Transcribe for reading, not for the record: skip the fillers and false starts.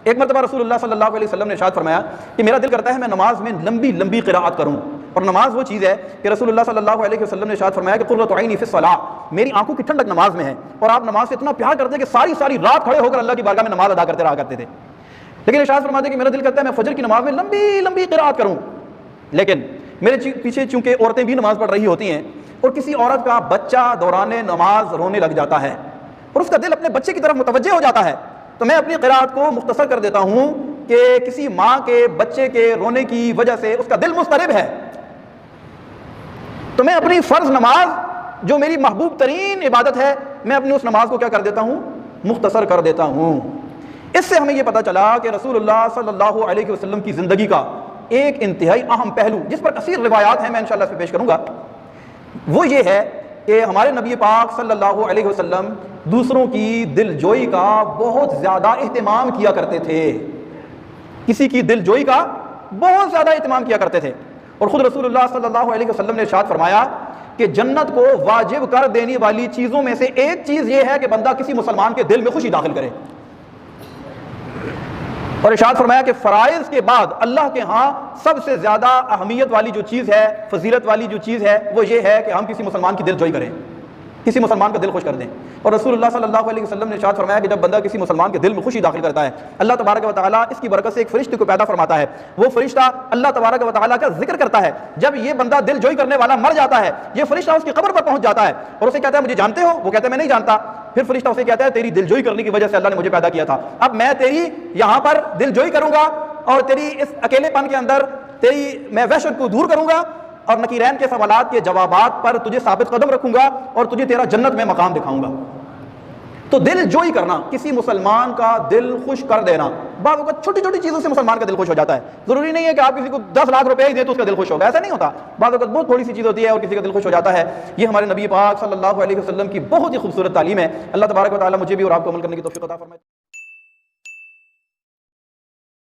ایک مرتبہ رسول اللہ صلی اللہ علیہ وسلم نے ارشاد فرمایا کہ میرا دل کرتا ہے میں نماز میں لمبی لمبی قراءت کروں، اور نماز وہ چیز ہے کہ رسول اللہ صلی اللہ علیہ وسلم نے ارشاد فرمایا کہ قرۃ عینی فی الصلاۃ، میری آنکھوں کی ٹھنڈک نماز میں ہے، اور آپ نماز سے اتنا پیار کرتے ہیں کہ ساری ساری رات کھڑے ہو کر اللہ کی بارگاہ میں نماز ادا کرتے رہا کرتے تھے۔ لیکن ارشاد فرماتے ہیں کہ میرا دل کرتا ہے میں فجر کی نماز میں لمبی لمبی قراءت کروں، لیکن میرے پیچھے چونکہ عورتیں بھی نماز پڑھ رہی ہوتی ہیں، اور کسی عورت کا بچہ دوران نماز رونے لگ جاتا ہے اور اس کا دل اپنے بچے کی طرف متوجہ ہو جاتا ہے، تو میں اپنی قراءت کو مختصر کر دیتا ہوں کہ کسی ماں کے بچے کے رونے کی وجہ سے اس کا دل مضطرب ہے، تو میں اپنی فرض نماز جو میری محبوب ترین عبادت ہے، میں اپنی اس نماز کو کیا کر دیتا ہوں؟ مختصر کر دیتا ہوں۔ اس سے ہمیں یہ پتہ چلا کہ رسول اللہ صلی اللہ علیہ وسلم کی زندگی کا ایک انتہائی اہم پہلو، جس پر کثیر روایات ہیں، میں انشاءاللہ اس پہ پیش کروں گا، وہ یہ ہے کہ ہمارے نبی پاک صلی اللہ علیہ وسلم دوسروں کی دل جوئی کا بہت زیادہ اہتمام کیا کرتے تھے، کسی کی دل جوئی کا بہت زیادہ اہتمام کیا کرتے تھے، اور خود رسول اللہ صلی اللہ علیہ وسلم نے ارشاد فرمایا کہ جنت کو واجب کر دینے والی چیزوں میں سے ایک چیز یہ ہے کہ بندہ کسی مسلمان کے دل میں خوشی داخل کرے، اور ارشاد فرمایا کہ فرائض کے بعد اللہ کے ہاں سب سے زیادہ اہمیت والی جو چیز ہے، فضیلت والی جو چیز ہے، وہ یہ ہے کہ ہم کسی مسلمان کی دل جوئی کریں، کسی مسلمان کا دل خوش کر دیں۔ اور رسول اللہ صلی اللہ علیہ وسلم نے ارشاد فرمایا کہ جب بندہ کسی مسلمان کے دل میں خوشی داخل کرتا ہے، اللہ تبارک و تعالیٰ اس کی برکت سے ایک فرشتے کو پیدا فرماتا ہے، وہ فرشتہ اللہ تبارک و تعالیٰ کا ذکر کرتا ہے۔ جب یہ بندہ دل جوئی کرنے والا مر جاتا ہے، یہ فرشتہ اس کی قبر پر پہنچ جاتا ہے اور اسے کہتا ہے مجھے جانتے ہو؟ وہ کہتا ہے میں نہیں جانتا۔ پھر فرشتہ اسے کہتا ہے تیری دل جوئی کرنے کی وجہ سے اللہ نے مجھے پیدا کیا تھا، اب میں تیری یہاں پر دل جوئی کروں گا اور تیری اس اکیلے پن کے اندر تیری میں وحشت کو دور کروں گا، اور نکیرین کے سوالات کے جوابات پر تجھے ثابت قدم رکھوں گا، اور تجھے تیرا جنت میں مقام دکھاؤں گا۔ تو دل جوئی کرنا، کسی مسلمان کا دل خوش کر دینا، بعض اوقات چھوٹی چھوٹی چیزوں سے مسلمان کا دل خوش ہو جاتا ہے، ضروری نہیں ہے کہ آپ کسی کو 10 لاکھ روپے ہی دیں تو اس کا دل خوش ہوگا، ایسا نہیں ہوتا، بعض اوقات بہت تھوڑی سی چیز ہوتی ہے اور کسی کا دل خوش ہو جاتا ہے۔ یہ ہمارے نبی پاک صلی اللہ علیہ وسلم کی بہت ہی خوبصورت تعلیم ہے۔ اللہ تبارک و تعالیٰ مجھے بھی اور آپ کو عمل کرنے کی توفیق عطا فرمائے۔